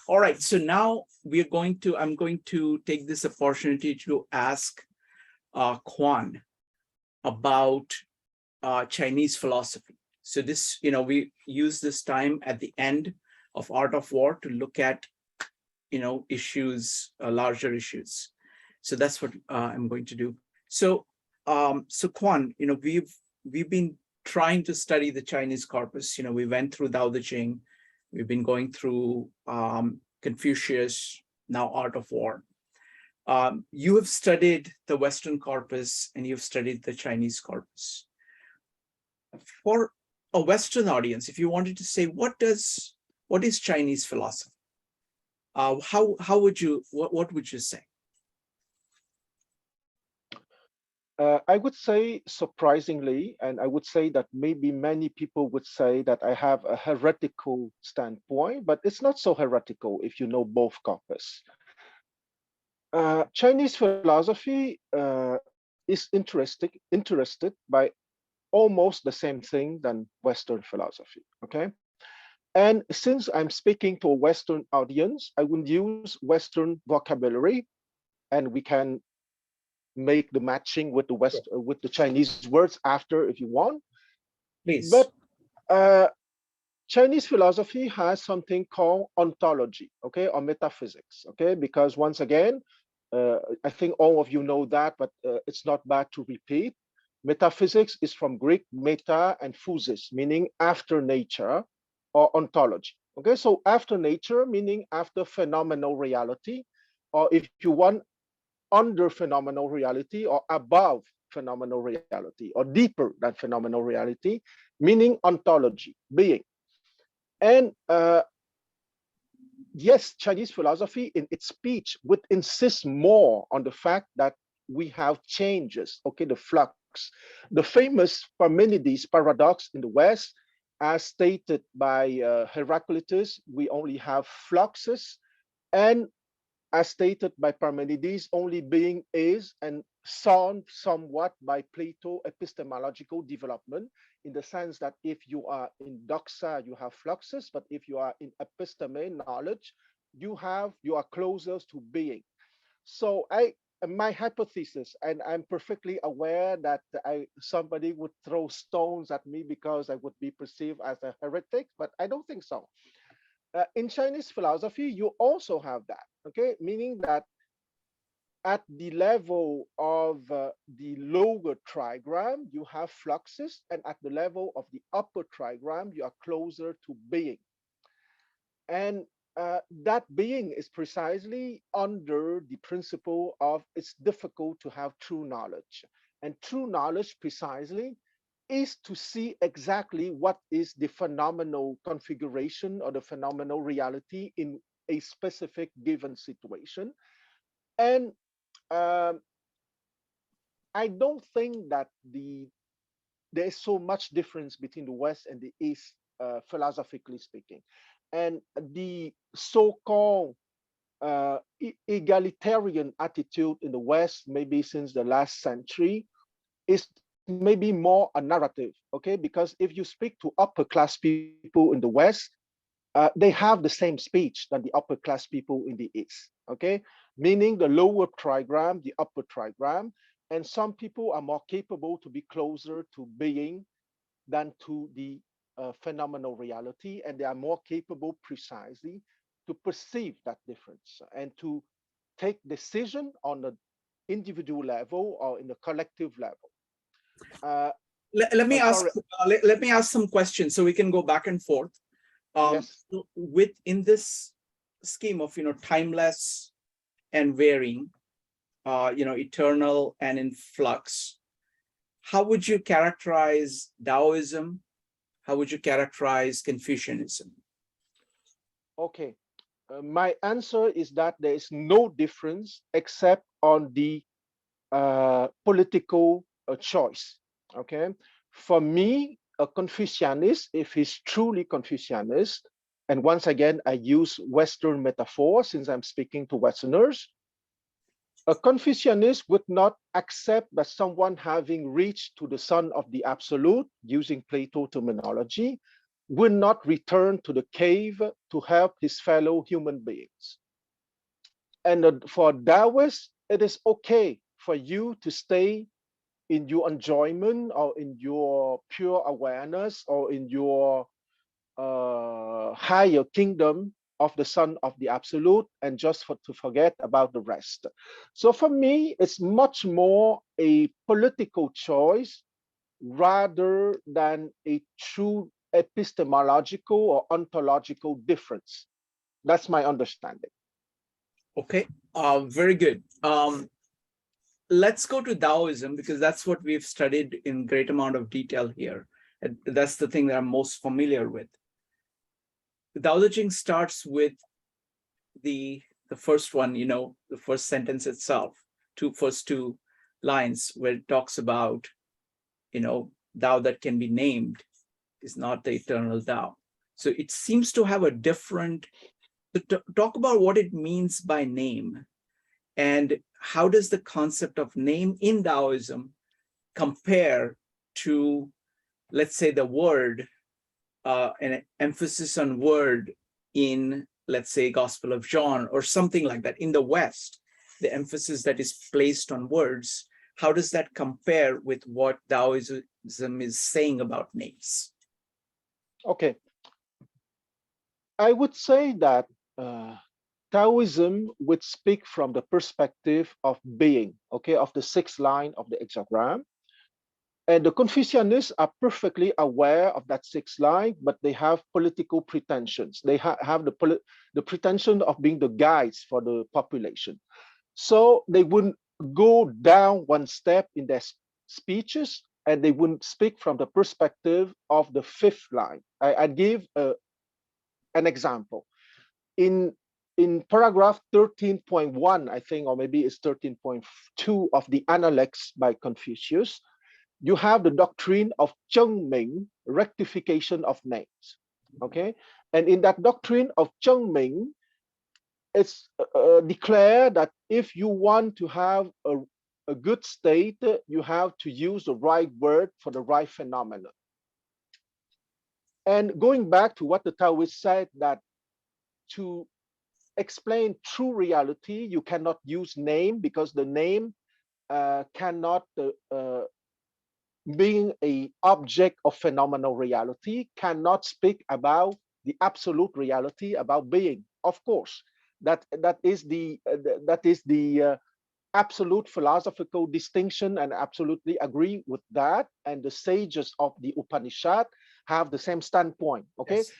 All right, so now I'm going to take this opportunity to ask Quan about Chinese philosophy. So this, we use this time at the end of Art of War to look at, issues, larger issues. So that's what I'm going to do. So Quan, we've been trying to study the Chinese corpus. We went through Tao Te Ching. We've been going through Confucius, now Art of War. You have studied the Western corpus and you've studied the Chinese corpus. For a Western audience, if you wanted to say, what is Chinese philosophy? What would you say? I would say surprisingly, and I would say that maybe many people would say that I have a heretical standpoint, but it's not so heretical if you know both corpus. Chinese philosophy is interested by almost the same thing than Western philosophy, okay? And since I'm speaking to a Western audience, I will use Western vocabulary, and we can make the matching with the Chinese words after if you want. Please. But Chinese philosophy has something called ontology, okay, or metaphysics, okay, because once again, I think all of you know that, but it's not bad to repeat. Metaphysics is from Greek meta and physis, meaning after nature, or ontology. Okay, so after nature, meaning after phenomenal reality, or if you want, under phenomenal reality, or above phenomenal reality, or deeper than phenomenal reality, meaning ontology, being. And yes, Chinese philosophy in its speech would insist more on the fact that we have changes, okay, the flux. The famous Parmenides paradox in the West, as stated by Heraclitus, we only have fluxes, and as stated by Parmenides, only being is, and solved somewhat by Plato epistemological development, in the sense that if you are in doxa, you have fluxes, but if you are in episteme, knowledge, you are closer to being. So my hypothesis, and I'm perfectly aware that somebody would throw stones at me because I would be perceived as a heretic, but I don't think so. In Chinese philosophy, you also have that, okay? Meaning that at the level of the lower trigram, you have fluxes, and at the level of the upper trigram, you are closer to being. And that being is precisely under the principle of it's difficult to have true knowledge. And true knowledge precisely is to see exactly what is the phenomenal configuration or the phenomenal reality in a specific given situation. And I don't think that there is so much difference between the West and the East, philosophically speaking. And the so-called egalitarian attitude in the West, maybe since the last century, is maybe more a narrative, okay? Because if you speak to upper class people in the West, they have the same speech than the upper class people in the East, okay? Meaning the lower trigram, the upper trigram, and some people are more capable to be closer to being than to the phenomenal reality, and they are more capable precisely to perceive that difference and to take decision on the individual level or in the collective level. Let me ask some questions so we can go back and forth. Yes. Within this scheme of timeless and varying, eternal and in flux, how would you characterize Taoism? How would you characterize Confucianism? Okay, my answer is that there is no difference except on the political choice. Okay, for me, a Confucianist, if he's truly Confucianist, and once again, I use Western metaphor since I'm speaking to Westerners, a Confucianist would not accept that someone having reached to the Son of the Absolute, using Plato terminology, will not return to the cave to help his fellow human beings. And for Taoists, it is okay for you to stay in your enjoyment or in your pure awareness or in your higher kingdom of the Son of the Absolute and just to forget about the rest. So for me, it's much more a political choice rather than a true epistemological or ontological difference. That's my understanding. Okay, very good. Let's go to Taoism because that's what we've studied in great amount of detail here. And that's the thing that I'm most familiar with. The Tao Te Ching starts with the first one, the first sentence itself, first two lines where it talks about, Tao that can be named is not the eternal Tao. So it seems to have a different, talk about what it means by name and how does the concept of name in Taoism compare to, let's say, the word, an emphasis on word in, let's say, Gospel of John or something like that. In the West, the emphasis that is placed on words, how does that compare with what Taoism is saying about names? Okay. I would say that Taoism would speak from the perspective of being, okay, of the sixth line of the hexagram. And the Confucianists are perfectly aware of that sixth line, but they have political pretensions. They have the pretension of being the guides for the population. So they wouldn't go down one step in their speeches, and they wouldn't speak from the perspective of the fifth line. I give an example. In paragraph 13.1, I think, or maybe it's 13.2 of the Analects by Confucius, you have the doctrine of Zhengming, rectification of names. Okay, and in that doctrine of Zhengming, it's declared that if you want to have a good state, you have to use the right word for the right phenomenon. And going back to what the Taoists said, that to explain true reality, you cannot use name because the name cannot being a object of phenomenal reality, cannot speak about the absolute reality about being. Of course, that is the absolute philosophical distinction, and absolutely agree with that. And the sages of the Upanishad have the same standpoint. Okay. Yes.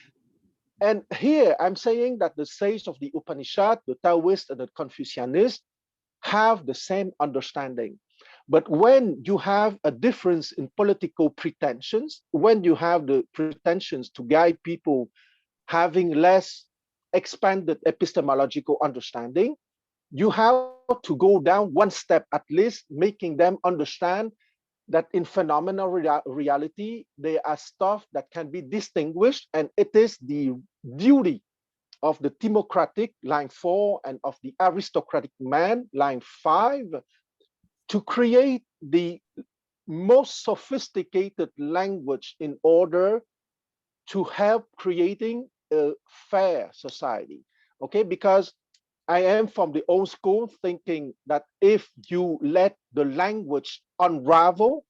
And here I'm saying that the sages of the Upanishad, the Taoists and the Confucianists, have the same understanding. But when you have a difference in political pretensions, when you have the pretensions to guide people having less expanded epistemological understanding, you have to go down one step at least, making them understand that in phenomenal reality, there are stuff that can be distinguished, and it is the duty of the democratic, line 4, and of the aristocratic man, line 5, to create the most sophisticated language in order to help creating a fair society. Okay, because I am from the old school thinking that if you let the language unravel,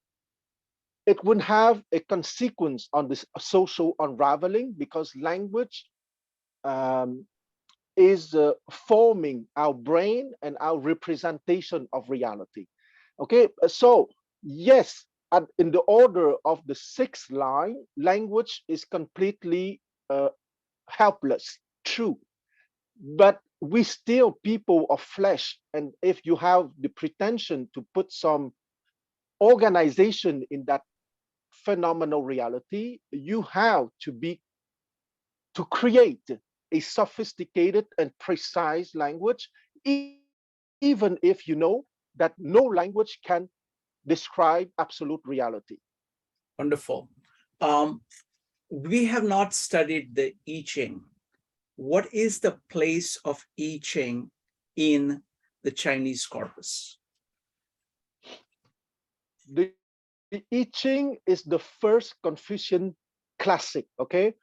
it would have a consequence on this social unraveling, because language is forming our brain and our representation of reality. Okay, so yes, in the order of the sixth line, language is completely helpless, true. But we still people of flesh, and if you have the pretension to put some organization in that phenomenal reality, you have to create a sophisticated and precise language, even if you know that no language can describe absolute reality. Wonderful. We have not studied the I Ching. What is the place of I Ching in the Chinese corpus? The I Ching is the first Confucian classic, okay?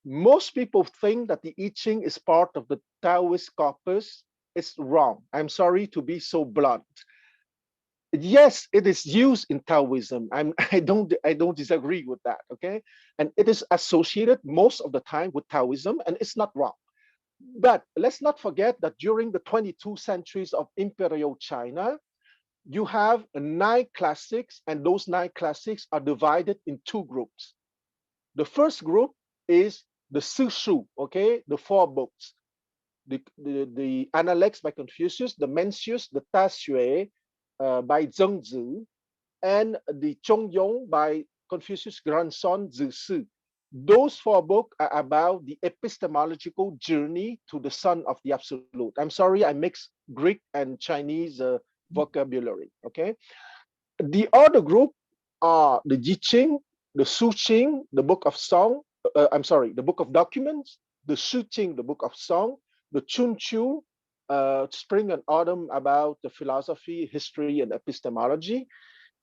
Most people think that the I Ching is part of the Taoist corpus. It's wrong. I'm sorry to be so blunt. Yes, it is used in Taoism. I don't disagree with that, okay? And it is associated most of the time with Taoism, and it's not wrong. But let's not forget that during the 22 centuries of Imperial China, you have 9 classics, and those 9 classics are divided in 2 groups. The first group is the Sishu, okay, the 4 books, the Analects by Confucius, the Mencius, the Ta Xue by Zhengzi, and the Chongyong by Confucius' grandson Zisi. Those 4 books are about the epistemological journey to the Son of the Absolute. I'm sorry, I mixed Greek and Chinese vocabulary, okay? The other group are the Yi Ching, the Su Ching, the Book of Song, I'm sorry, the Book of Documents, the Shu Ching, the Book of Song, the Chun Chu, Spring and Autumn about the philosophy, history, and epistemology,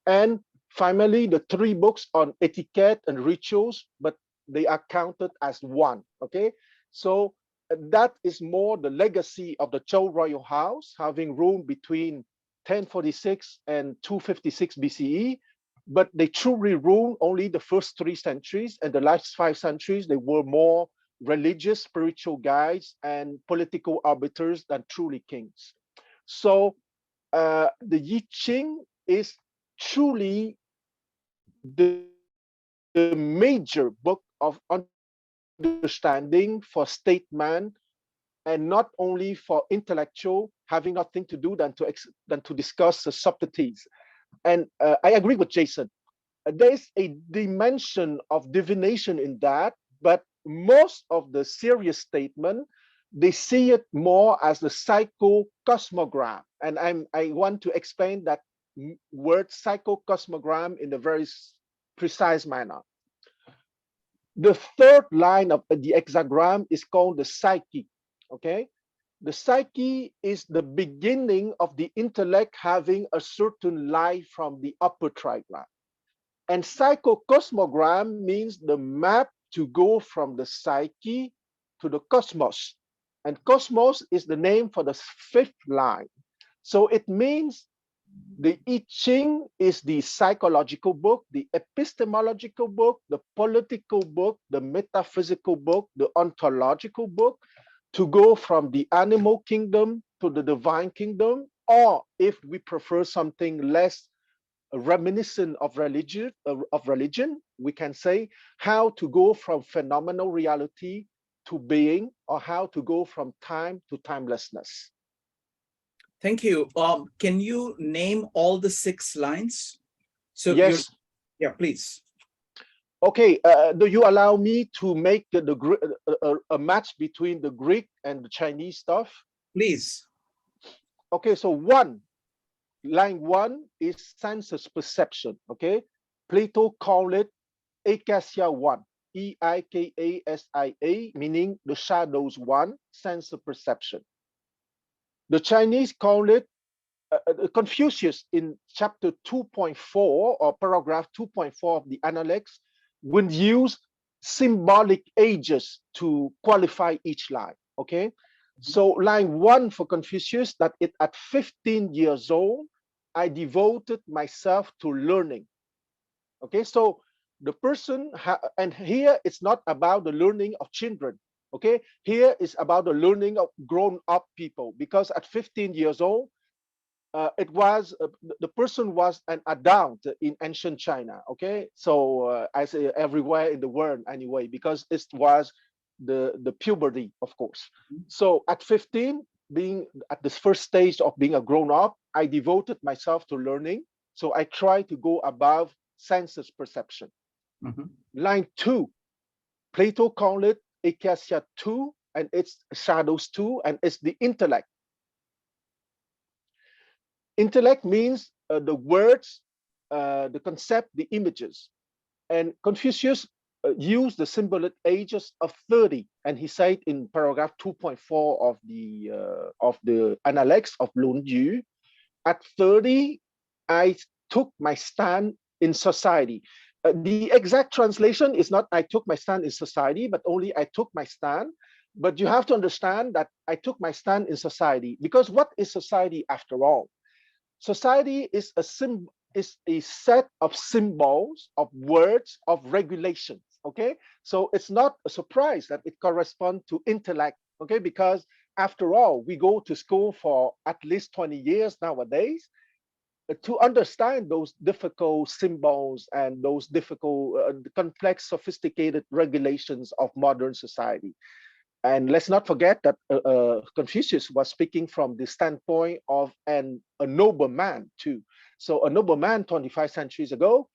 and finally the 3 books on etiquette and rituals, but they are counted as one, okay? So that is more the legacy of the Zhou royal house, having ruled between 1046 and 256 BCE, but they truly ruled only the first 3 centuries, and the last 5 centuries, they were more religious, spiritual guides, and political arbiters than truly kings. So the Yi Ching is truly the major book of understanding for statesmen, and not only for intellectual, having nothing to do than to discuss the subtleties. And I agree with Jason. There's a dimension of divination in that, but most of the serious statement, they see it more as the psychocosmogram. And I want to explain that word psychocosmogram in a very precise manner. The third line of the hexagram is called the psyche, okay? The psyche is the beginning of the intellect having a certain life from the upper trigram. And psychocosmogram means the map to go from the psyche to the cosmos. And cosmos is the name for the 5th line. So it means the I Ching is the psychological book, the epistemological book, the political book, the metaphysical book, the ontological book, to go from the animal kingdom to the divine kingdom, or if we prefer something less reminiscent of religion, we can say how to go from phenomenal reality to being, or how to go from time to timelessness. Thank you. Can you name all the 6 lines? So yes. Yeah, please. Okay, do you allow me to make a match between the Greek and the Chinese stuff? Please. Okay, so line 1 is sensus perception, okay? Plato called it Eikasia 1, Eikasia, meaning the shadows 1, sense of perception. The Chinese call it, Confucius in chapter 2.4 or paragraph 2.4 of the Analects would use symbolic ages to qualify each line, okay? So line 1 for Confucius, that at 15 years old, I devoted myself to learning, okay? So the person, and here it's not about the learning of children, okay? Here is about the learning of grown-up people, because at 15 years old, the person was an adult in ancient China, okay? So I say everywhere in the world anyway, because it was the puberty, of course. So at 15, being at this first stage of being a grown-up, I devoted myself to learning. So I try to go above senses perception. Line 2, Plato called it Eikasia 2, and it's shadows 2, and it's the intellect. Intellect means the words, the concept, the images. And Confucius used the symbolic ages of 30, and he said in paragraph 2.4 of the Analects of Lun Yu, at 30, I took my stand in society. The exact translation is not I took my stand in society, but only I took my stand. But you have to understand that I took my stand in society, because what is society after all? Society is a set of symbols, of words, of regulations. Okay, so it's not a surprise that it corresponds to intellect. Okay, because after all, we go to school for at least 20 years nowadays to understand those difficult symbols and those difficult, complex, sophisticated regulations of modern society. And let's not forget that Confucius was speaking from the standpoint of a noble man too. So a noble man 25 centuries ago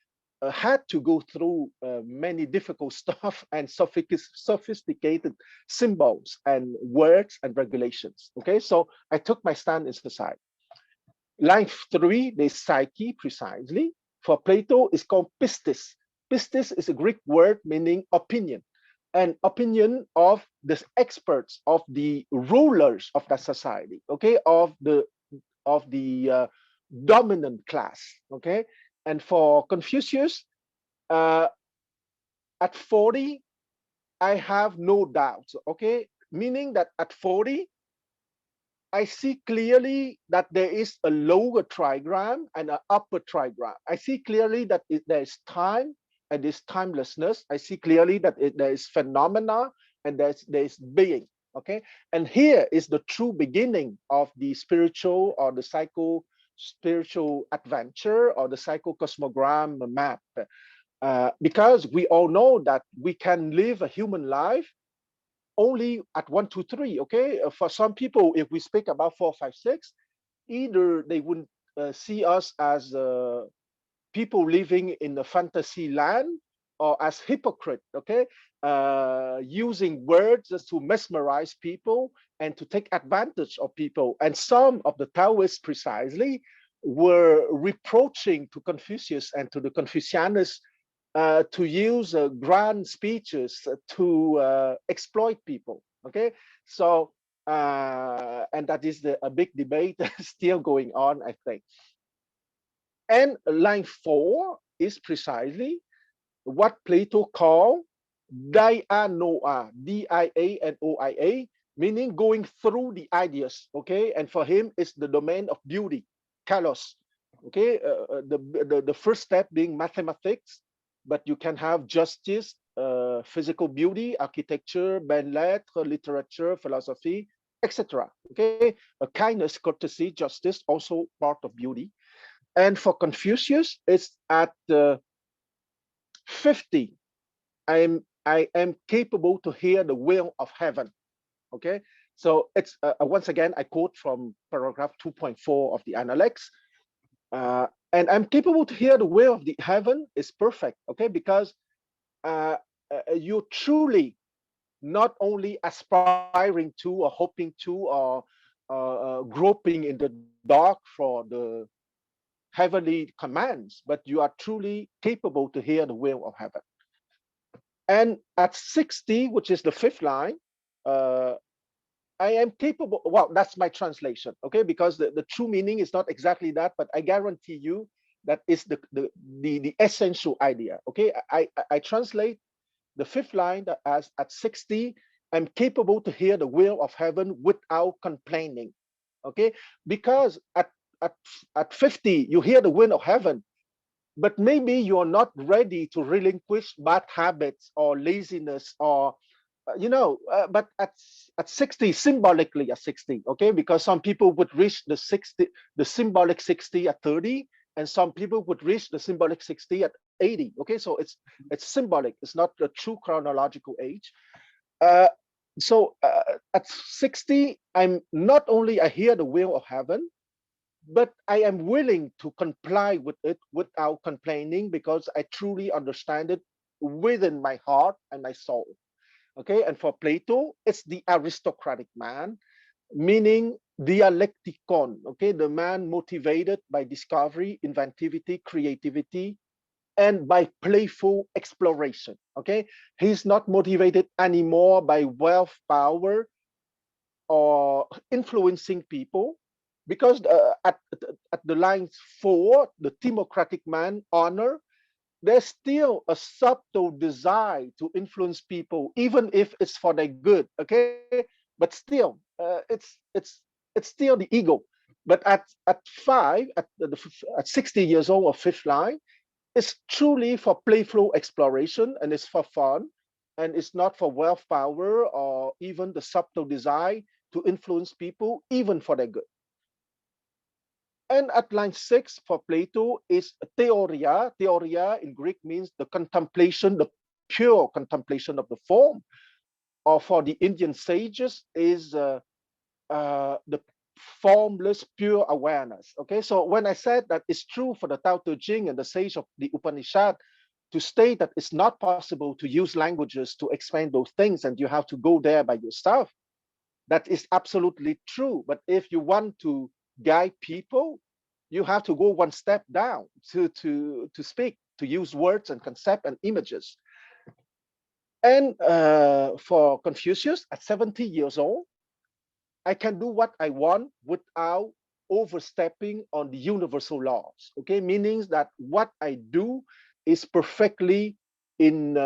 had to go through many difficult stuff and sophisticated symbols and words and regulations. Okay, so I took my stand in society. Line 3, the psyche precisely. For Plato is called pistis. Pistis is a Greek word meaning opinion, and opinion of the experts, of the rulers of that society, okay, of the dominant class, okay. And for Confucius, uh, at 40, I have no doubts, okay, meaning that at 40, I see clearly that there is a lower trigram and an upper trigram. I see clearly that there is time and there's timelessness. I see clearly that there is phenomena and there's being. Okay, and here is the true beginning of the spiritual or the psycho spiritual adventure or the psychocosmogram map. Because we all know that we can live a human life only at 1, 2, 3. Okay, for some people, if we speak about 4, 5, 6, either they would see us as people living in a fantasy land or as hypocrite. Okay, using words just to mesmerize people and to take advantage of people. And some of the Taoists precisely were reproaching to Confucius and to the Confucianists to use grand speeches to exploit people. Okay, so and that is a big debate still going on, I think. And line 4 is precisely what Plato called dianoia, D-I-A-N-O-I-A, meaning going through the ideas. Okay, and for him, it's the domain of beauty, kalos. Okay, the first step being mathematics, but you can have justice, physical beauty, architecture, belles lettres, literature, philosophy, etc. Okay, kindness, courtesy, justice, also part of beauty. And for Confucius, it's at 50. I am capable to hear the will of heaven. Okay, so it's once again I quote from paragraph 2.4 of the Analects. And I'm capable to hear the will of the heaven is perfect. Okay, because you truly not only aspiring to or hoping to or groping in the dark for the heavenly commands, but you are truly capable to hear the will of heaven. And at 60, which is the fifth line, uh, I am capable. Well, that's my translation, okay? Because the true meaning is not exactly that, but I guarantee you that is the essential idea, okay? I translate the fifth line as at 60, I'm capable to hear the will of heaven without complaining, okay? Because at, at 50, you hear the will of heaven, but maybe you're not ready to relinquish bad habits or laziness or but at 60, symbolically at 60, okay, because some people would reach the symbolic 60 at 30, and some people would reach the symbolic 60 at 80. Okay, so it's symbolic, it's not a true chronological age. uh, at 60, I'm not only I hear the will of heaven, but I am willing to comply with it without complaining, because I truly understand it within my heart and my soul. Okay, and for Plato, it's the aristocratic man, meaning dialecticon. Okay, the man motivated by discovery, inventivity, creativity, and by playful exploration. Okay, he's not motivated anymore by wealth, power, or influencing people, because at the line 4, the democratic man, honor, there's still a subtle desire to influence people, even if it's for their good. Okay, but still, it's still the ego. But at five, at 60 years old or fifth line, it's truly for playful exploration, and it's for fun, and it's not for wealth, power, or even the subtle desire to influence people, even for their good. And at line 6 for Plato is theoria. Theoria in Greek means the contemplation, the pure contemplation of the form. Or for the Indian sages is the formless, pure awareness. Okay, so when I said that it's true for the Tao Te Ching and the sage of the Upanishad to state that it's not possible to use languages to explain those things and you have to go there by yourself, that is absolutely true. But if you want to guide people, you have to go one step down to speak, to use words and concept and images. And for Confucius, at 70 years old, I can do what I want without overstepping on the universal laws. Okay, meaning that what I do is perfectly in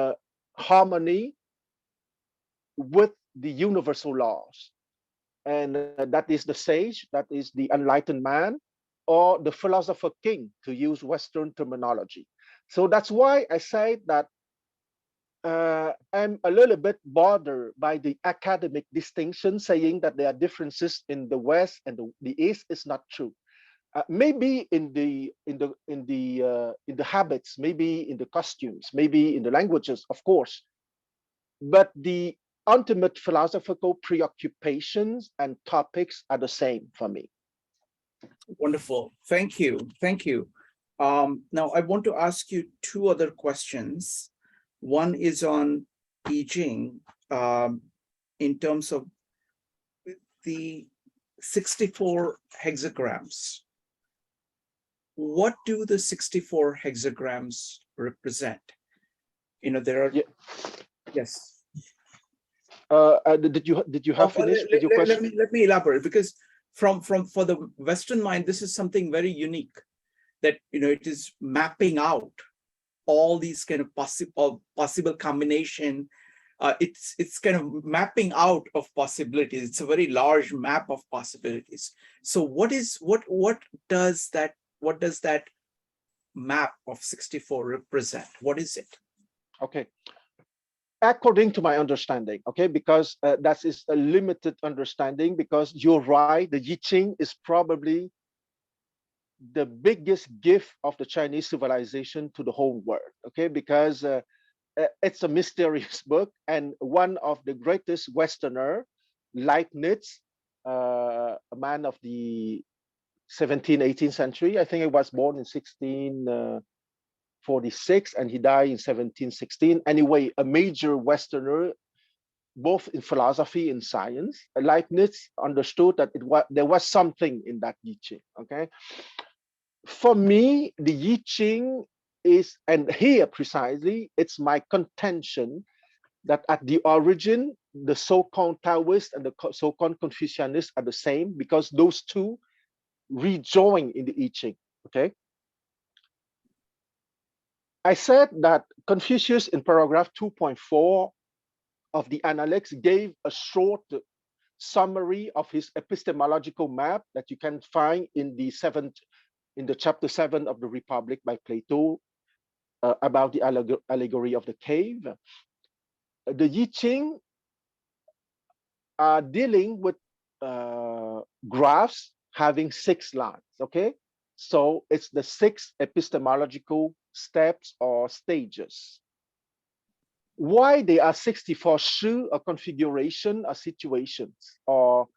harmony with the universal laws. And that is the sage, that is the enlightened man, or the philosopher king, to use Western terminology. So that's why I say that I'm a little bit bothered by the academic distinction, saying that there are differences in the West and the East is not true. Maybe in the habits, maybe in the costumes, maybe in the languages, of course, but the ultimate philosophical preoccupations and topics are the same for me. Wonderful. Thank you. Thank you. Now, I want to ask you two other questions. One is on I Ching in terms of the 64 hexagrams. What do the 64 hexagrams represent? You know, there are, Yeah. yes. Did you have finished with your question? Let me elaborate, because from for the Western mind, this is something very unique, that it is mapping out all these kind of possible combination. It's kind of mapping out of possibilities. It's a very large map of possibilities. So what does that map of 64 represent? What is it? Okay. According to my understanding, okay, because that is a limited understanding, because you're right, the I Ching is probably the biggest gift of the Chinese civilization to the whole world, okay, because it's a mysterious book, and one of the greatest Westerner, Leibniz, a man of the 17th, 18th century, I think he was born in 1646 and he died in 1716. Anyway, a major Westerner, both in philosophy and science. Leibniz understood that there was something in that I Ching. Okay, for me, the I Ching is, and here precisely, it's my contention that at the origin, the so-called Taoists and the so-called Confucianists are the same, because those two rejoin in the I Ching. Okay, I said that Confucius in paragraph 2.4 of the Analects gave a short summary of his epistemological map that you can find in the chapter 7 of the Republic by Plato, about the allegory of the cave. The I Ching are dealing with graphs having 6 lines. Okay, so it's the 6 epistemological steps or stages. Why there are 64 shu, a configuration, or situations, or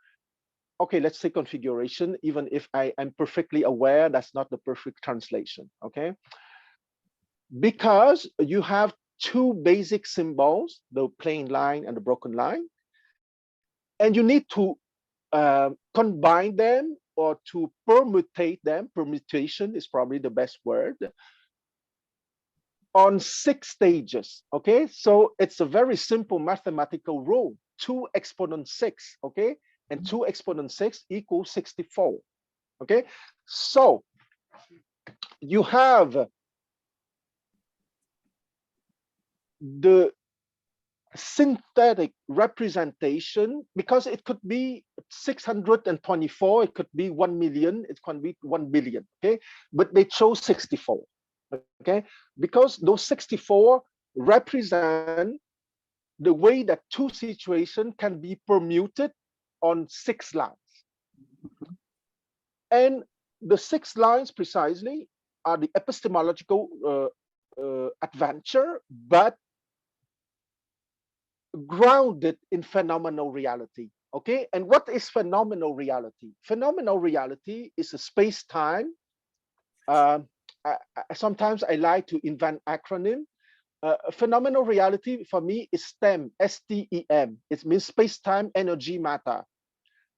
okay, let's say configuration, even if I am perfectly aware that's not the perfect translation. Okay, because you have 2 basic symbols, the plain line and the broken line, and you need to combine them or to permutate them. Permutation is probably the best word, on 6 stages. Okay, so it's a very simple mathematical rule: 2 exponent 6. Okay, and 2 exponent 6 equals 64. Okay, so you have the synthetic representation, because it could be 624, it could be 1 million, it can be 1 billion, okay? But they chose 64, okay? Because those 64 represent the way that two situations can be permuted on 6 lines. And the 6 lines precisely are the epistemological adventure, but grounded in phenomenal reality. Okay, and what is phenomenal reality? Phenomenal reality is a space-time. Um, Sometimes I like to invent acronym. Phenomenal reality for me is STEM, STEM. It means space-time, energy, matter.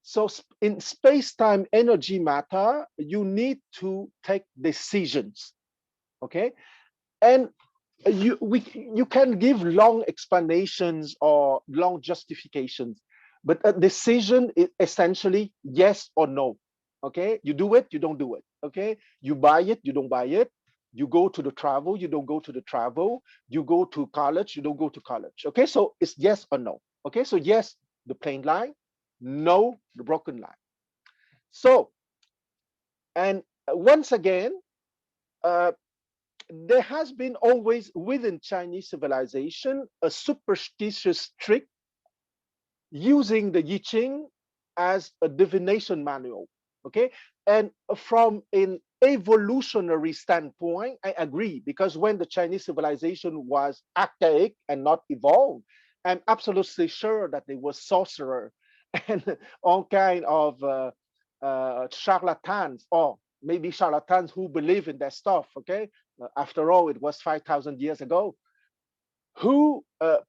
So in space-time, energy, matter, you need to take decisions. Okay, and you can give long explanations or long justifications, but a decision is essentially yes or no. Okay, you do it, you don't do it. Okay, you buy it, you don't buy it. You go to the travel, you don't go to the travel. You go to college, you don't go to college. Okay, so it's yes or no. Okay, so yes, the plain line, no, the broken line. So, and once again, uh, there has been always within Chinese civilization a superstitious trick using the I Ching as a divination manual. Okay, and from an evolutionary standpoint, I agree, because when the Chinese civilization was archaic and not evolved, I'm absolutely sure that they were sorcerer and all kind of charlatans, or maybe charlatans who believe in their stuff. Okay, after all, it was 5,000 years ago, who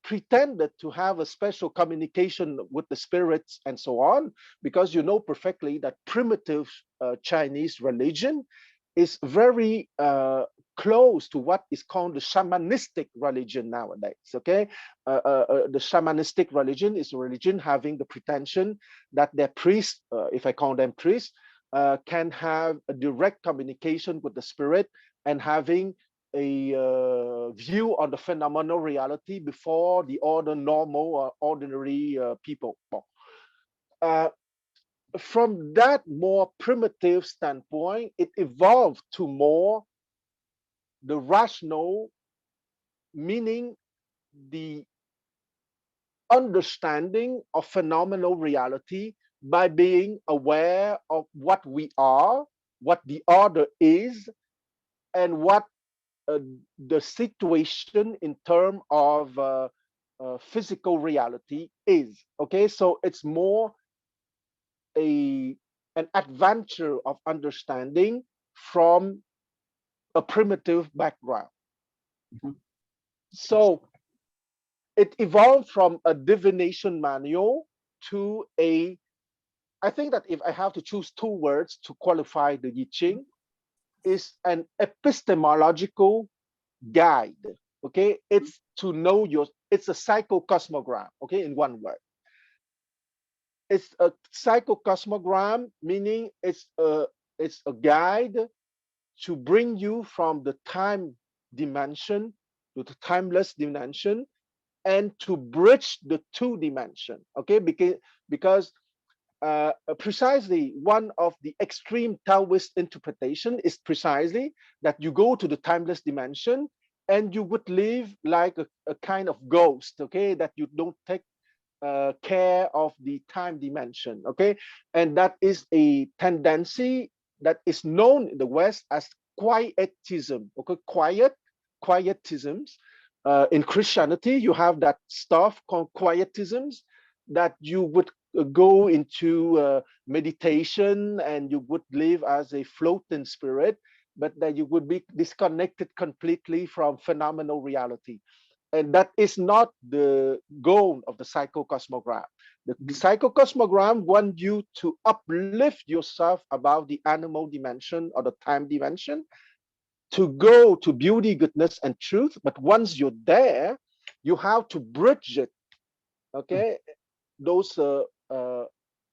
pretended to have a special communication with the spirits and so on, because you know perfectly that primitive Chinese religion is very close to what is called the shamanistic religion nowadays. Okay, the shamanistic religion is a religion having the pretension that their priests, if I call them priests, can have a direct communication with the spirit and having a view on the phenomenal reality before the other normal or ordinary people. Uh, from that more primitive standpoint, it evolved to more the rational, meaning the understanding of phenomenal reality by being aware of what we are, what the other is, and what uh, the situation in terms of physical reality is. Okay, so it's more a an adventure of understanding from a primitive background. Mhm. So it evolved from a divination manual to a, I think that if I have to choose 2 words to qualify the I Ching, is an epistemological guide. Okay, it's to know your, it's a psychocosmogram. Okay, in 1 word, it's a psychocosmogram, meaning it's a guide to bring you from the time dimension to the timeless dimension, and to bridge the 2 dimension. Okay, because precisely one of the extreme Taoist interpretation is precisely that you go to the timeless dimension and you would live like a kind of ghost. Okay, that you don't take care of the time dimension. Okay, and that is a tendency that is known in the West as quietism. Okay, quietisms. In Christianity, you have that stuff called quietisms, that you would go into meditation and you would live as a floating spirit, but that you would be disconnected completely from phenomenal reality. And that is not the goal of the psychocosmogram. The psychocosmogram wants you to uplift yourself above the animal dimension or the time dimension, to go to beauty, goodness, and truth. But once you're there, you have to bridge it. Okay, those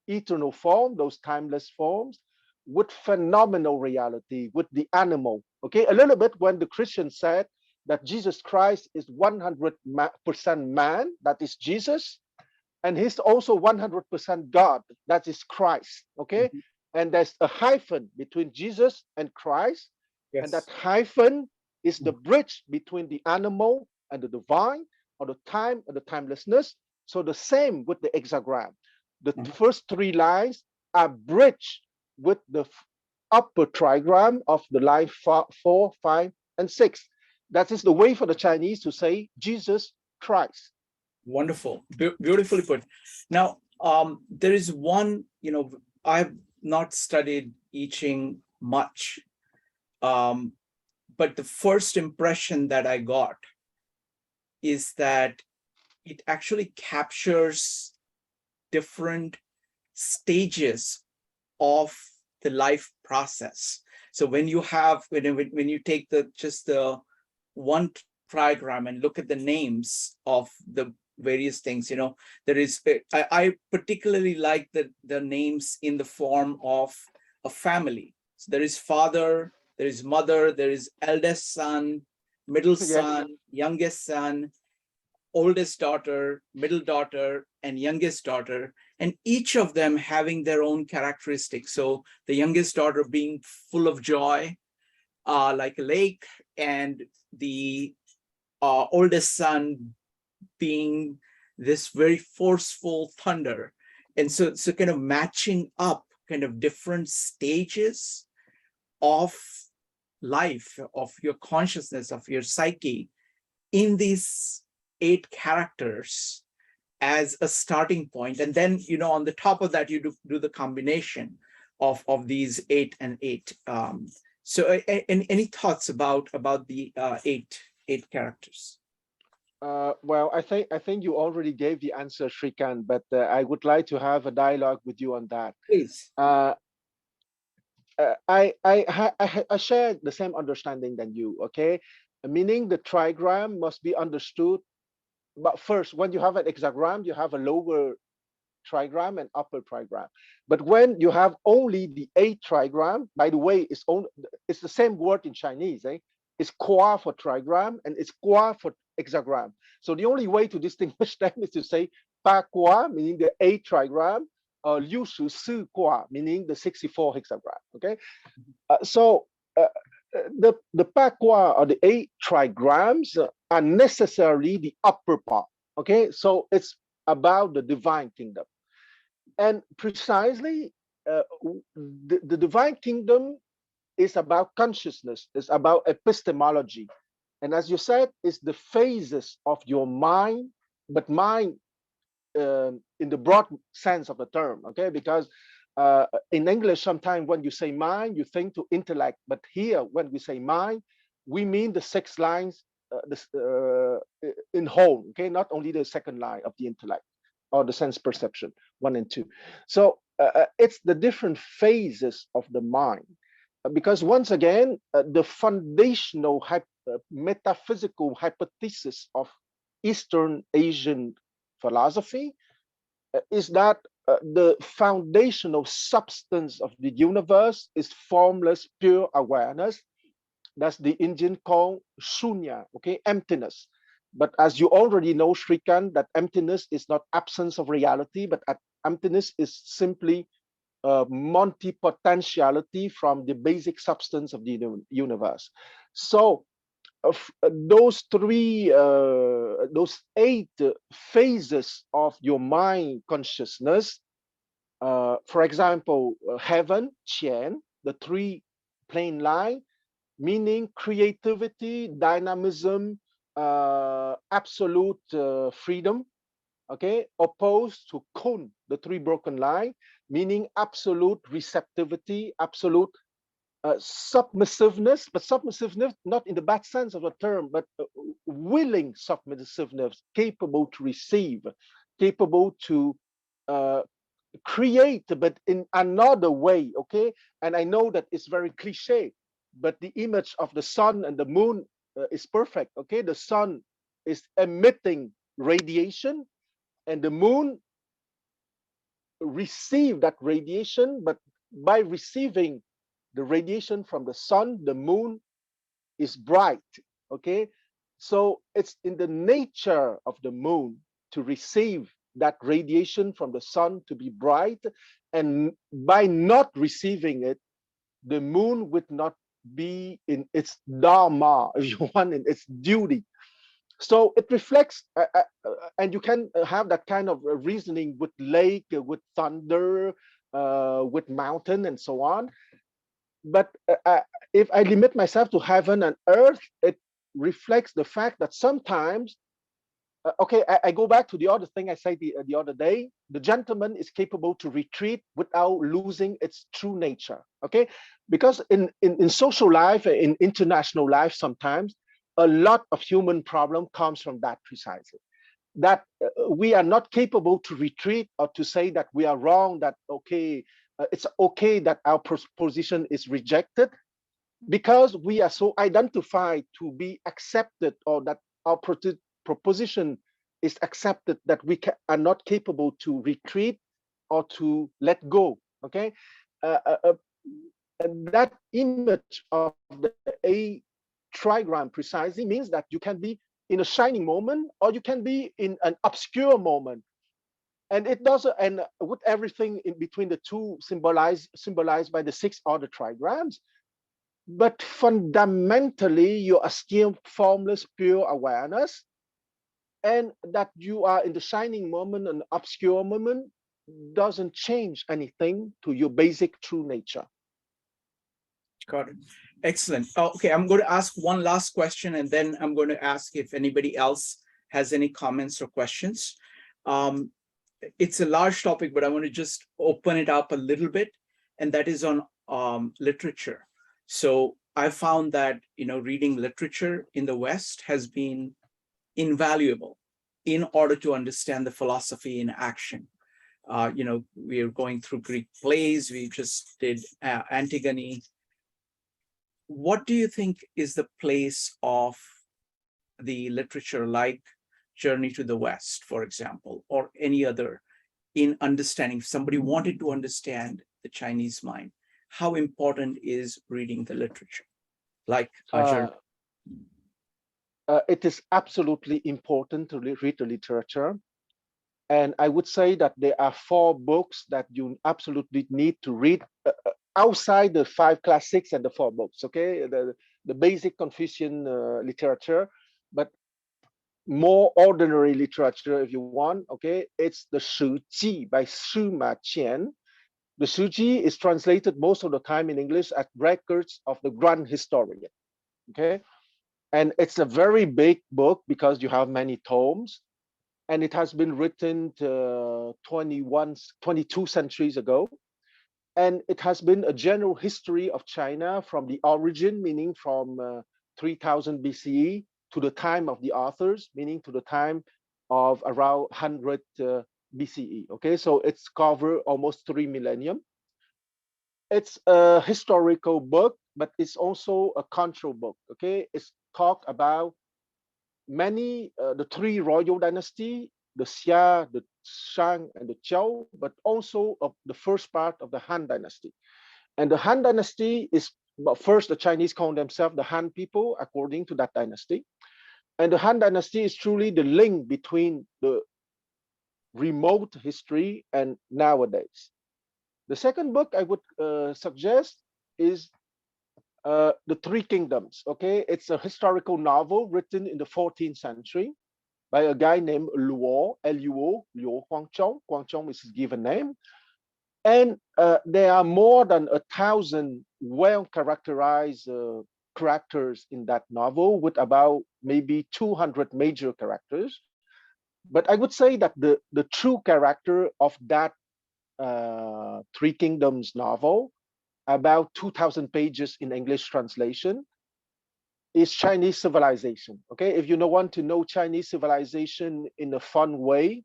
eternal form, those timeless forms, with phenomenal reality, with the animal. Okay, a little bit when the Christian said that Jesus Christ is 100% man, that is Jesus, and he's also 100% God, that is Christ. Okay, Mhm. and there's a hyphen between Jesus and Christ, and that Yes. hyphen is the Mm. bridge between the animal and the divine, or the time and the timelessness. So the same with the hexagram. The Mhm. first three lines are bridged with the upper trigram of the line 4, 5, and 6. That is the way for the Chinese to say Jesus Christ. Wonderful. Beautifully put. Now, there is one, I've not studied I Ching much, um, but the first impression that I got is that it actually captures different stages of the life process. So when you have when you take the one trigram and look at the names of the various things, there is I particularly like the names in the form of a family. So there is father, there is mother, there is eldest son, middle Yes. son, youngest son, oldest daughter, middle daughter, and youngest daughter, and each of them having their own characteristics. So the youngest daughter being full of joy, like a lake, and the oldest son being this very forceful thunder. And so kind of matching up kind of different stages of life, of your consciousness, of your psyche in these 8 characters as a starting point, and then on the top of that you do the combination of these 8 and 8. So any thoughts about the eight characters? Well, I think you already gave the answer, Shrikant, but I would like to have a dialogue with you on that. Please. Uh, I share the same understanding than you. Okay, meaning the trigram must be understood. But first, when you have an hexagram, you have a lower trigram and upper trigram. But when you have only the 8 trigram, by the way, it's the same word in Chinese. It's qua for trigram and it's qua for hexagram. So the only way to distinguish them is to say pa qua, meaning the 8 trigram, or liu shu si qua, meaning the 64 hexagram. Okay, so the pa qua or the 8 trigrams are necessarily the upper part. Okay, so it's about the divine kingdom, and precisely the divine kingdom is about consciousness, it's about epistemology, and as you said, it's the phases of your mind, but mind in the broad sense of the term. Okay, because in English sometimes when you say mind you think to intellect, but here when we say mind we mean the 6 lines in whole. Okay, not only the second line of the intellect or the sense perception 1 and 2. So it's the different phases of the mind. Because once again, the foundational metaphysical hypothesis of Eastern Asian philosophy is that the foundational substance of the universe is formless, pure awareness. That's the Indian call shunya, okay, emptiness. But as you already know, Shrikant, that emptiness is not absence of reality, but emptiness is simply multi-potentiality from the basic substance of the universe. So those 8 phases of your mind consciousness, for example, heaven, Qian, the 3 plane line, meaning creativity, dynamism, absolute freedom, okay, opposed to kun, the 3 broken line, meaning absolute receptivity, absolute submissiveness, but submissiveness not in the bad sense of the term, but willing submissiveness, capable to receive, capable to uh, create, but in another way. Okay, and I know that it's very cliche, but the image of the sun and the moon is perfect. Okay, the sun is emitting radiation, and the moon receive that radiation, but by receiving the radiation from the sun, the moon is bright. Okay, So it's in the nature of the moon to receive that radiation from the sun to be bright. And by not receiving it, the moon would not be in its dharma, if you want, in its duty. So it reflects, and you can have that kind of reasoning with lake, with thunder, with mountain, and so on. But if I limit myself to heaven and earth, it reflects the fact that sometimes, okay, I go back to the other thing I said the other day. The gentleman is capable to retreat without losing its true nature. Okay, because in social life, in international life, sometimes a lot of human problem comes from that precisely. That we are not capable to retreat or to say that we are wrong. That okay, it's okay that our position is rejected because we are so identified to be accepted, or that our proposition is accepted, that we are not capable to retreat or to let go. Okay, and that image of the A trigram precisely means that you can be in a shining moment or you can be in an obscure moment. And it does, and with everything in between the two symbolized by the six other trigrams. But fundamentally, you are still formless, pure awareness, and that you are in the shining moment and obscure moment doesn't change anything to your basic true nature. Got it. Excellent. Okay, I'm going to ask one last question, and then I'm going to ask if anybody else has any comments or questions. It's a large topic, but I want to just open it up a little bit, and that is on literature. So I found that, reading literature in the West has been invaluable in order to understand the philosophy in action. We are going through Greek plays. We just did Antigone. What do you think is the place of the literature like Journey to the West, for example, or any other, in understanding? If somebody wanted to understand the Chinese mind, how important is reading the literature like it is absolutely important to read the literature. And I would say that there are 4 books that you absolutely need to read outside the 5 classics and the 4 books, okay? The basic Confucian literature, but more ordinary literature, if you want, okay? It's the Shi Ji by Sima Qian. The Shi Ji is translated most of the time in English as Records of the Grand Historian, okay? And it's a very big book because you have many tomes, and it has been written 22 centuries ago. And it has been a general history of China from the origin, meaning from 3000 BCE, to the time of the authors, meaning to the time of around 100 BCE. Okay, so it's covered almost 3 millennium. It's a historical book, but it's also a control book. Okay, it's talk about many the 3 royal dynasty, the Xia, the Shang, and the Zhou, but also of the first part of the Han dynasty. And the Han dynasty is, well, first the Chinese call themselves the Han people according to that dynasty. And the Han dynasty is truly the link between the remote history and nowadays. The second book I would suggest is The Three Kingdoms. Okay, it's a historical novel written in the 14th century by a guy named Luo, L-U-O, Luo Guangzhong. Guangzhong is his given name. And there are more than 1,000 well-characterized characters in that novel, with about maybe 200 major characters. But I would say that the true character of that Three Kingdoms novel, about 2,000 pages in English translation, is Chinese civilization. Okay, if you want to know Chinese civilization in a fun way,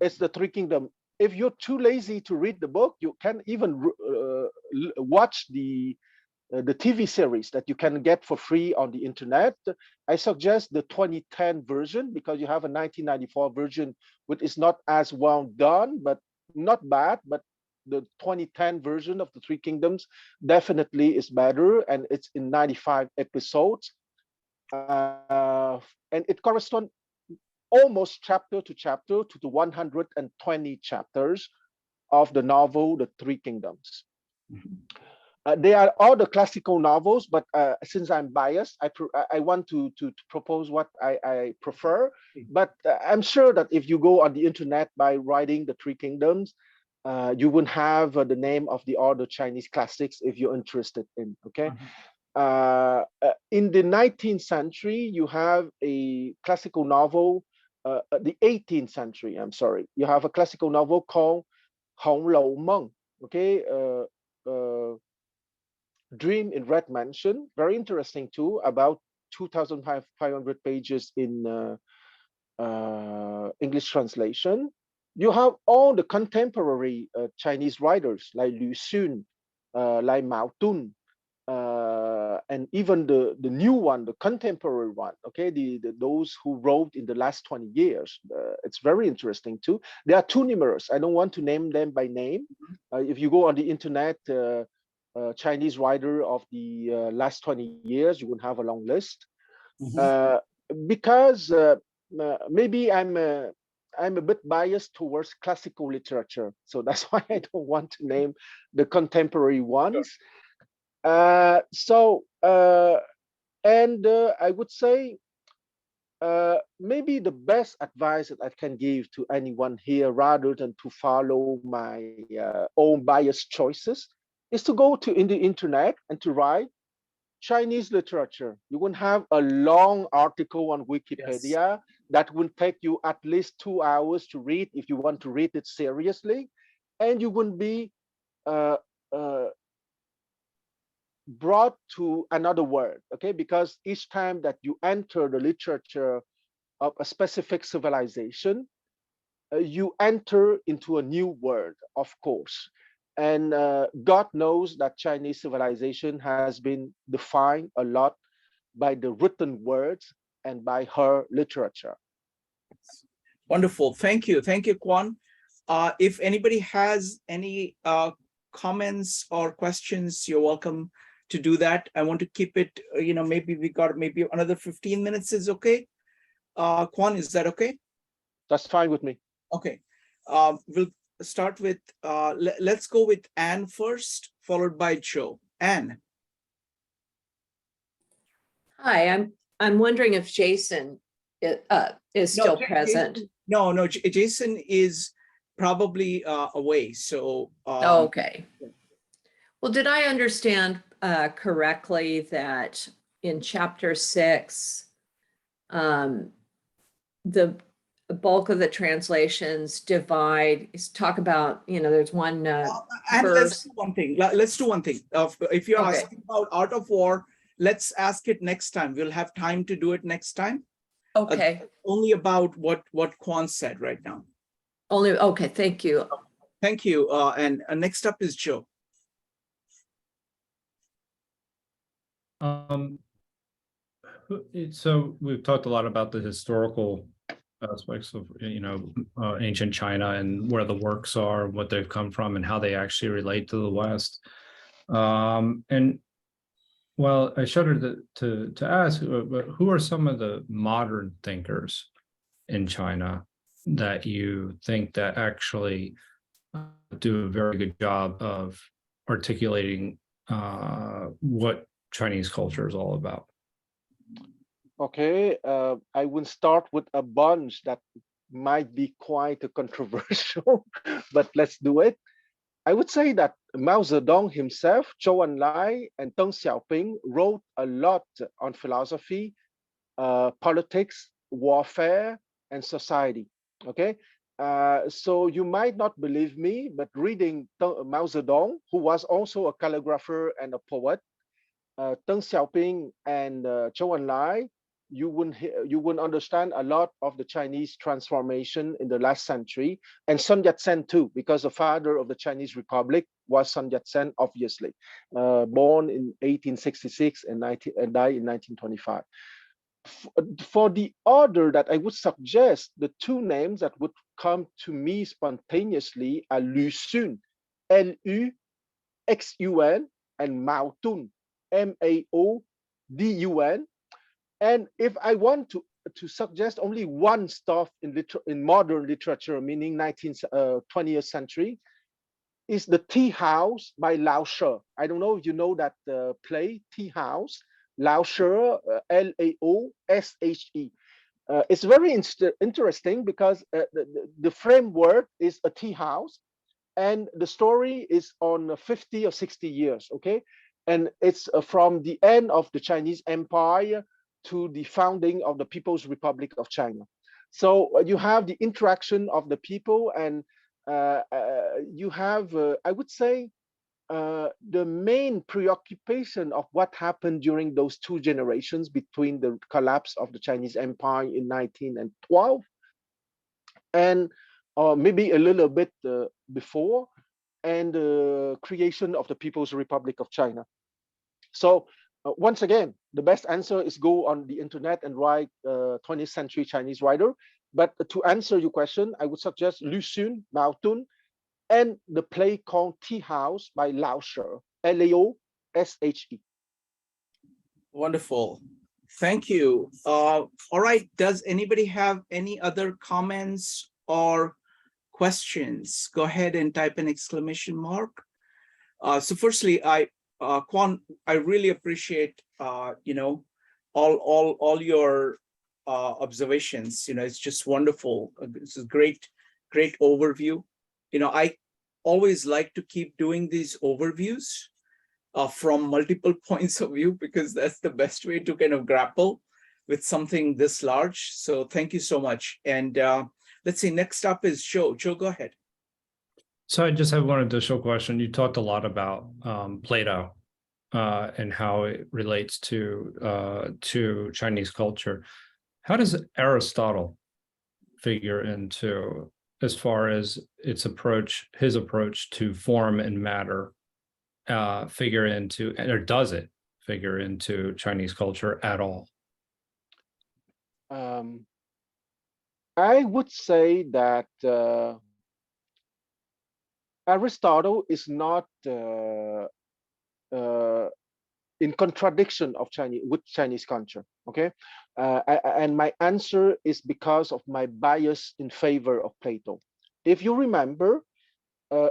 it's the Three Kingdoms. If you're too lazy to read the book, you can even watch the TV series that you can get for free on the internet. I suggest the 2010 version because you have a 1994 version, which is not as well done, but not bad. But the 2010 version of the Three Kingdoms definitely is better, and it's in 95 episodes. and it corresponds almost chapter to chapter to the 120 chapters of the novel The Three Kingdoms. They are all the classical novels, but since I'm biased, I want to propose what I prefer. But I'm sure that if you go on the internet by writing The Three Kingdoms, you would have the name of the other Chinese classics if you're interested in. Okay. In the 19th century, you have a classical novel. The 18th century, I'm sorry, you have a classical novel called Hong Lou Meng. Okay. Dream in Red Mansion, very interesting too, about 2,500 pages in English translation. You have all the contemporary Chinese writers like Lu Xun, like Mao Tun, and even the new one, the contemporary one, okay, those who wrote in the last 20 years. It's very interesting too. They are too numerous. I don't want to name them by name. If you go on the internet, Chinese writer of the last 20 years, you would have a long list. Because maybe I'm a bit biased towards classical literature, so that's why I don't want to name the contemporary ones. I would say maybe the best advice that I can give to anyone here, rather than to follow my own biased choices, is to go to in the internet and to write Chinese literature. You won't have a long article on Wikipedia that will take you at least 2 hours to read if you want to read it seriously, and you wouldn't be uh, brought to another world, okay? Because each time that you enter the literature of a specific civilization, you enter into a new world, of course. And God knows that Chinese civilization has been defined a lot by the written words and by her literature. Wonderful. Thank you. Thank you, Quan. If anybody has any comments or questions, you're welcome to do that. I want to keep it, maybe we got maybe another 15 minutes is okay. Quan, is that okay? That's fine with me. Okay. We'll start with, let's go with Anne first, followed by Joe. Anne. Hi, I'm wondering if Jason is still present. No, Jason is probably away. So. Okay. Well, did I understand correctly that in chapter 6, the bulk of the translations talk about, there's one and verse. let's do one thing. Let's do one thing. If you're asking about Art of War, let's ask it next time. We'll have time to do it next time. Okay. Only about what Quan said right now. Okay. Thank you. Thank you. And next up is Joe. So we've talked a lot about the historical aspects of ancient China and where the works are, what they've come from, and how they actually relate to the West. And well, I shudder to ask, but who are some of the modern thinkers in China that you think that actually do a very good job of articulating what Chinese culture is all about? Okay, I will start with a bunch that might be quite controversial, but let's do it. I would say that Mao Zedong himself, Zhou Enlai, and Deng Xiaoping wrote a lot on philosophy, politics, warfare, and society. Okay, so you might not believe me, but reading Mao Zedong, who was also a calligrapher and a poet, Deng Xiaoping and Zhou Enlai, you wouldn't understand a lot of the Chinese transformation in the last century, and Sun Yat-sen too, because the father of the Chinese Republic was Sun Yat-sen, obviously, born in 1866 and died in 1925. For the order that I would suggest, the two names that would come to me spontaneously are Lu Xun, L-U-X-U-N, and Mao Tun, M-A-O-D-U-N. And if I want to suggest only one stuff in modern literature, meaning 20th century, is the Tea House by Lao She. I don't know if you know that play, Tea House, Lao She, Laoshe. It's very interesting because the framework is a tea house, and the story is on 50 or 60 years, okay? And it's from the end of the Chinese Empire to the founding of the People's Republic of China. So you have the interaction of the people, and you have, I would say, the main preoccupation of what happened during those two generations between the collapse of the Chinese Empire in 1912 and maybe a little bit before, and the creation of the People's Republic of China. So once again, the best answer is go on the internet and write 20th century Chinese writer. But to answer your question, I would suggest Lu Xun, Mao Tun, and the play called Tea House by Lao She, Laoshe. Wonderful. Thank you. All right. Does anybody have any other comments or questions? Go ahead and type an exclamation mark. So firstly, Quan, I really appreciate all your observations. It's just wonderful. This is great overview. I always like to keep doing these overviews from multiple points of view, because that's the best way to kind of grapple with something this large. So thank you so much. And let's see, next up is Joe. Joe, go ahead. So I just have one additional question. You talked a lot about Plato and how it relates to Chinese culture. How does Aristotle figure into, as far as his approach to form and matter, figure into, or does it figure into Chinese culture at all? I would say that Aristotle is not in contradiction of Chinese culture. Okay, and my answer is because of my bias in favor of Plato. If you remember,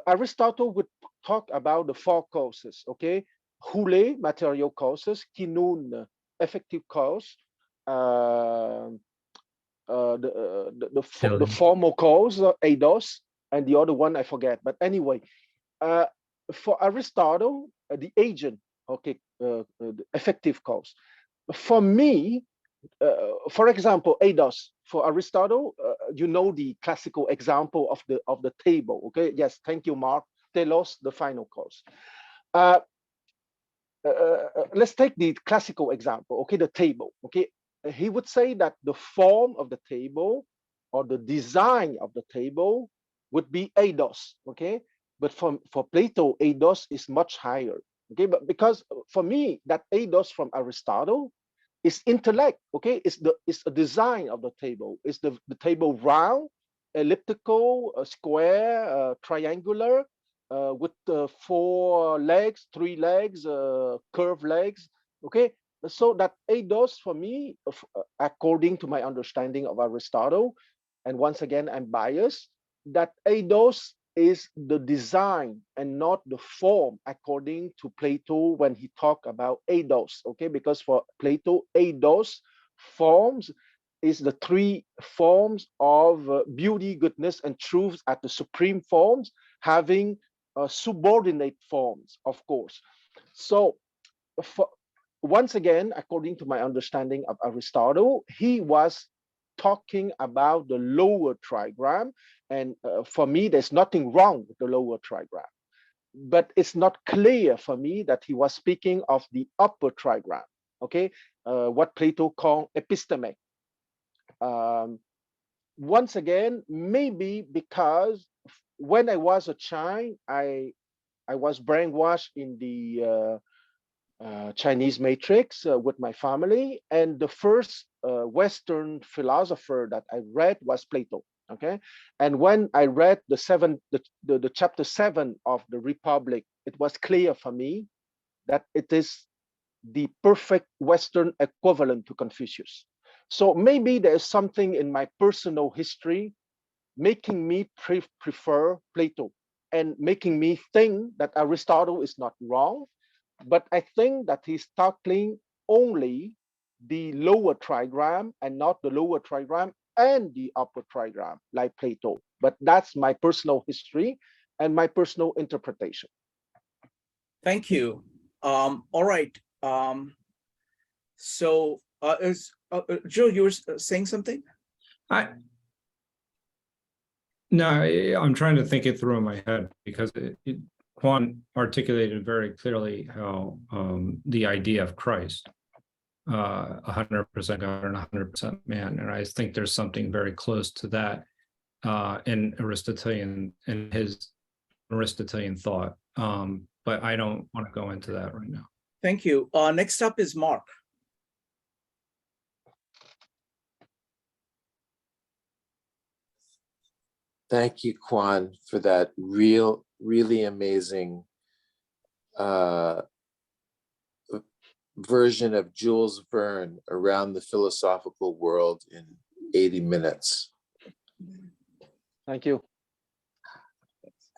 Aristotle would talk about the four causes. Okay, hule, material causes; kinun, effective cause; the formal cause, eidos, and the other one I forget. But anyway, for Aristotle, the agent, okay, the effective cause. For me, for example, eidos for Aristotle, you know the classical example of the table. Okay, yes, thank you, Mark. Telos, the final cause. Let's take the classical example. Okay, the table. Okay, he would say that the form of the table or the design of the table would be eidos. Okay, but for Plato, eidos is much higher. Okay, but because for me, that eidos from Aristotle is intellect. Okay, it's a design of the table. Is the table round, elliptical, square, triangular, with 4 legs, 3 legs, curved legs. Okay, so that eidos for me, according to my understanding of Aristotle, and once again I'm biased, that eidos is the design and not the form, according to Plato when he talked about eidos. Okay, because for Plato, eidos forms is the 3 forms of beauty, goodness, and truth at the supreme forms, having subordinate forms, of course. So once again, according to my understanding of Aristotle, he was talking about the lower trigram. And for me, there's nothing wrong with the lower trigram. But it's not clear for me that he was speaking of the upper trigram, okay? What Plato called episteme. Once again, maybe because when I was a child, I was brainwashed in the Chinese matrix with my family, and the first Western philosopher that I read was Plato. Okay, and when I read the chapter 7 of the Republic, it was clear for me that it is the perfect Western equivalent to Confucius. So maybe there is something in my personal history making me prefer Plato and making me think that Aristotle is not wrong, but I think that he's tackling only the lower trigram and not the lower trigram and the upper trigram like Plato. But that's my personal history and my personal interpretation. Thank you. All right. So, Joe, you were saying something? No, I'm trying to think it through in my head because Quan articulated very clearly how the idea of Christ, 100% God and 100% man, and I think there's something very close to that in his Aristotelian thought. But I don't want to go into that right now. Thank you. Next up is Mark. Thank you, Quan, for that really amazing version of Jules Verne around the philosophical world in 80 minutes. Thank you.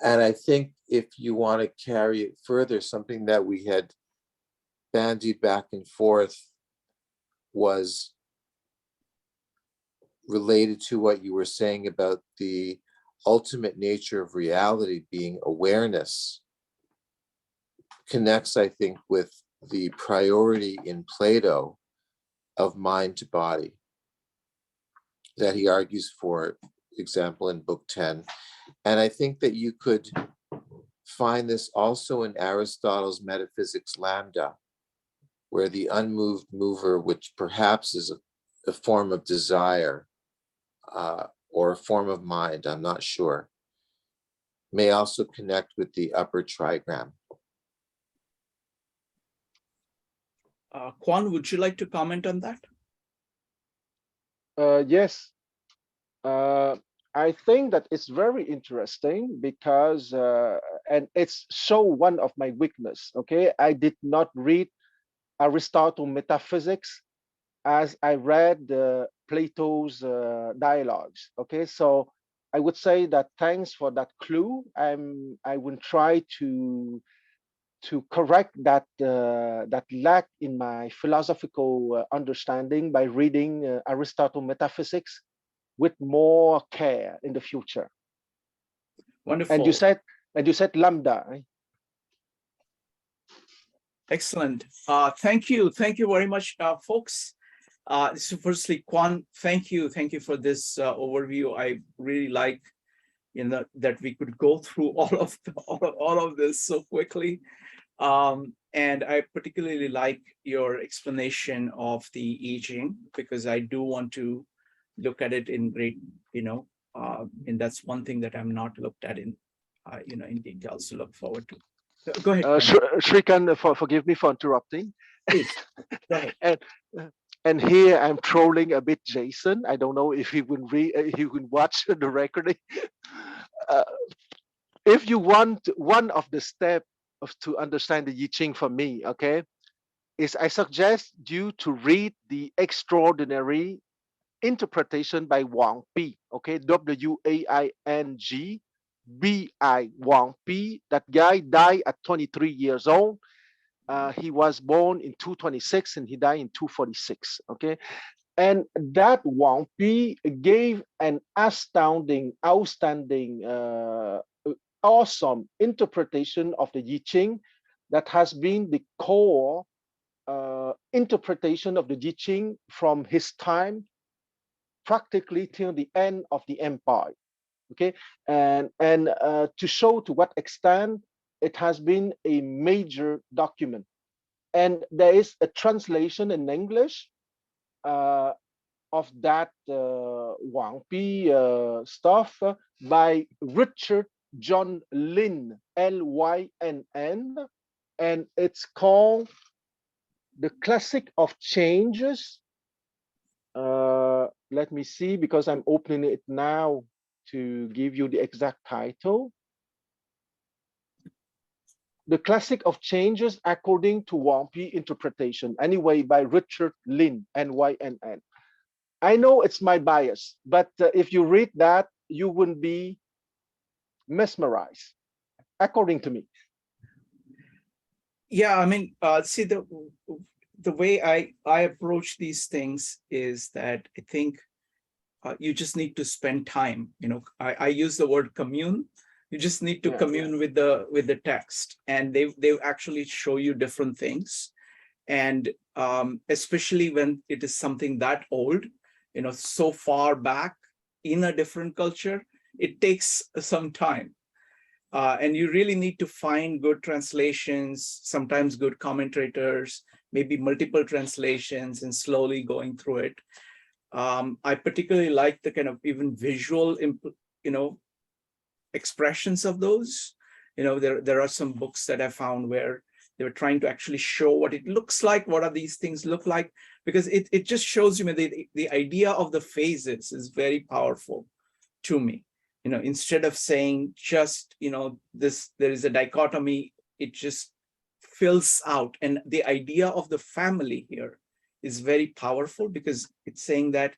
And I think if you want to carry it further, something that we had bandied back and forth was related to what you were saying about the ultimate nature of reality being awareness, connects, I think, with the priority in Plato of mind to body that he argues for example in book 10. And I think that you could find this also in Aristotle's Metaphysics Lambda, where the unmoved mover, which perhaps is a form of desire or a form of mind, I'm not sure, may also connect with the upper trigram. Quan, would you like to comment on that? Yes. I think that it's very interesting because, and it's so one of my weakness, okay? I did not read Aristotle Metaphysics as I read Plato's dialogues, okay? So I would say that thanks for that clue. I will try to correct that that lack in my philosophical understanding by reading Aristotle Metaphysics with more care in the future. Wonderful. And you said lambda, right? Excellent. Thank you very much, folks. So firstly, Quan, thank you for this overview. I really like, that we could go through all of this so quickly. And I particularly like your explanation of the I Ching, because I do want to look at it in great, and that's one thing that I'm not looked at in detail. So look forward to. Go ahead. Shrikant, forgive me for interrupting. Please, go ahead. And here I'm trolling a bit Jason. I don't know if he will watch the recording. If you want one of the steps to understand the I Ching for me, okay, is I suggest you to read the extraordinary interpretation by Wang Pi, okay, Waing Wang Pi. That guy died at 23 years old. He was born in 226 and he died in 246, okay? And that Wang Pi gave an outstanding, awesome interpretation of the I Ching that has been the core interpretation of the I Ching from his time practically till the end of the empire, okay? And to show to what extent it has been a major document. And there is a translation in English of that Wang Pi stuff by Richard John Lynn, Lynn, and it's called The Classic of Changes. Let me see, because I'm opening it now to give you the exact title. The Classic of Changes According to Wampi Interpretation, anyway, by Richard Lynn, Lynn. I know it's my bias, but if you read that, you wouldn't be mesmerized, according to me. Yeah, I mean, see, the way I approach these things is that I think you just need to spend time. You know, I use the word commune. You just need to commune with the text, and they actually show you different things, and especially when it is something that old, you know, so far back in a different culture, it takes some time. And you really need to find good translations, sometimes good commentators, maybe multiple translations, and slowly going through it. I particularly like the kind of even visual, you know, expressions of those. You know, there are some books that I found where they were trying to actually show what it looks like, what are these things look like, because it just shows you the idea of the phases is very powerful to me. You know, instead of saying just, you know, there is a dichotomy, it just fills out. And the idea of the family here is very powerful, because it's saying that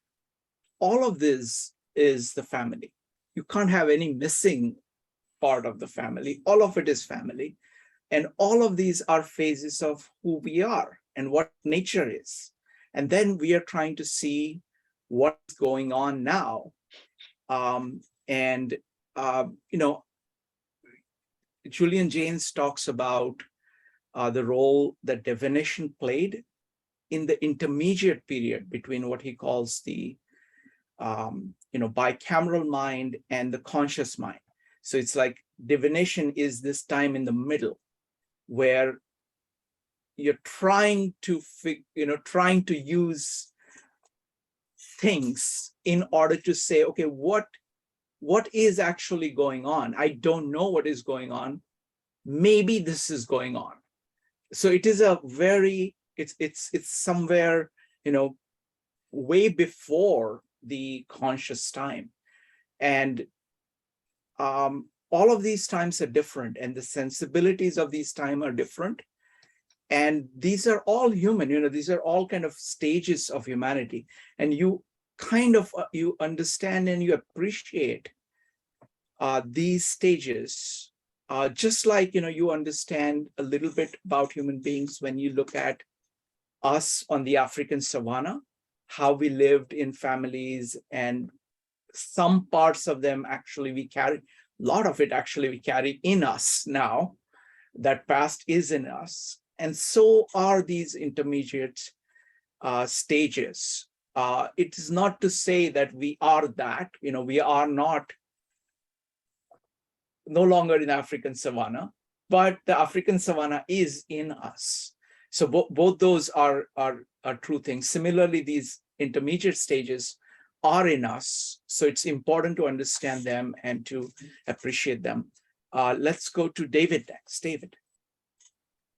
all of this is the family. You can't have any missing part of the family. All of it is family. And all of these are phases of who we are and what nature is. And then we are trying to see what's going on now. You know, Julian Jaynes talks about the role that divination played in the intermediate period between what he calls the you know, bicameral mind and the conscious mind. So it's like divination is this time in the middle where you're trying to use things in order to say, okay, what is actually going on? I don't know what is going on. Maybe this is going on. So it is a very, it's somewhere, you know, way before the conscious time. And all of these times are different, and the sensibilities of these time are different. And these are all human, you know, these are all kind of stages of humanity. And you kind of, you understand and you appreciate these stages, just like, you know, you understand a little bit about human beings when you look at us on the African savanna, how we lived in families, and some parts of them actually we carry, a lot of it actually we carry in us now. That past is in us. And so are these intermediate stages. It is not to say that we are that, you know, we are no longer in African savanna, but the African savanna is in us. So both those are true things. Similarly, these intermediate stages are in us. So it's important to understand them and to appreciate them. Let's go to David next. David.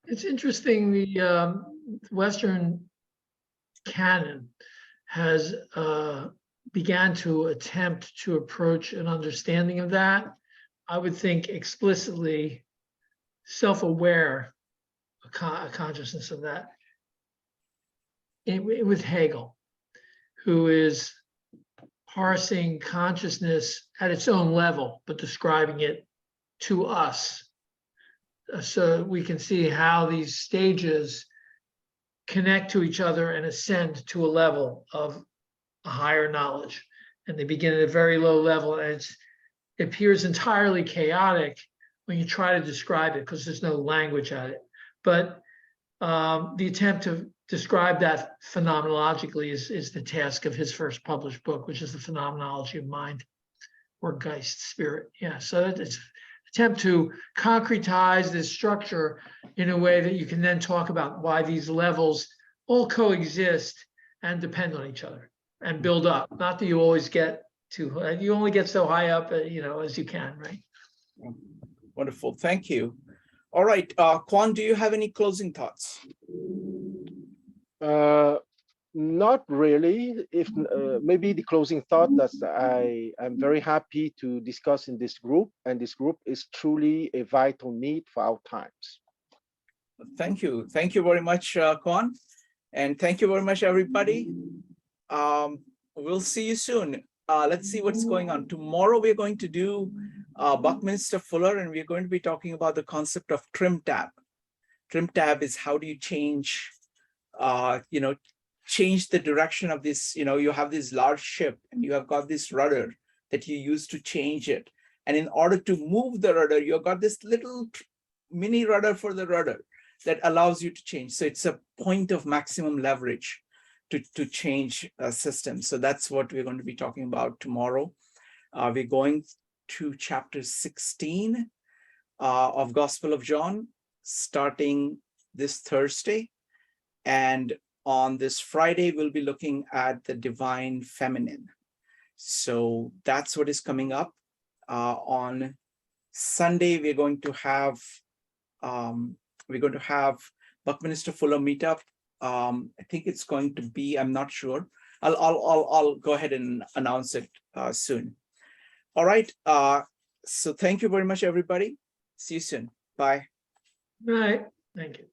It's interesting, the Western canon has began to attempt to approach an understanding of that. I would think explicitly self-aware consciousness of that. With Hegel, who is parsing consciousness at its own level, but describing it to us. So we can see how these stages connect to each other and ascend to a level of a higher knowledge. And they begin at a very low level, and it appears entirely chaotic when you try to describe it because there's no language at it. But the attempt to describe that phenomenologically is the task of his first published book, which is The Phenomenology of Mind, or Geist, Spirit. Yeah, so it's attempt to concretize this structure in a way that you can then talk about why these levels all coexist and depend on each other and build up. Not that you always get to, you only get so high up, you know, as you can, right? Wonderful, thank you. All right, Quan, do you have any closing thoughts? Not really. If maybe the closing thought that I am very happy to discuss in this group, and this group is truly a vital need for our times. Thank you. Thank you very much, Quan. And thank you very much, everybody. We'll see you soon. Let's see what's going on. Tomorrow, we're going to do Buckminster Fuller, and we're going to be talking about the concept of trim tab. Trim tab is how do you change, change the direction of this, you have this large ship and you have got this rudder that you use to change it. And in order to move the rudder, you've got this little mini rudder for the rudder that allows you to change. So it's a point of maximum leverage to change a system. So that's what we're going to be talking about tomorrow. We're going to chapter 16 of Gospel of John, starting this Thursday. And on this Friday, we'll be looking at the divine feminine. So that's what is coming up. On Sunday, we're going to have Buckminster Fuller meetup. I think it's going to be, I'm not sure. I'll go ahead and announce it soon. All right. So thank you very much, everybody. See you soon. Bye. Right, thank you.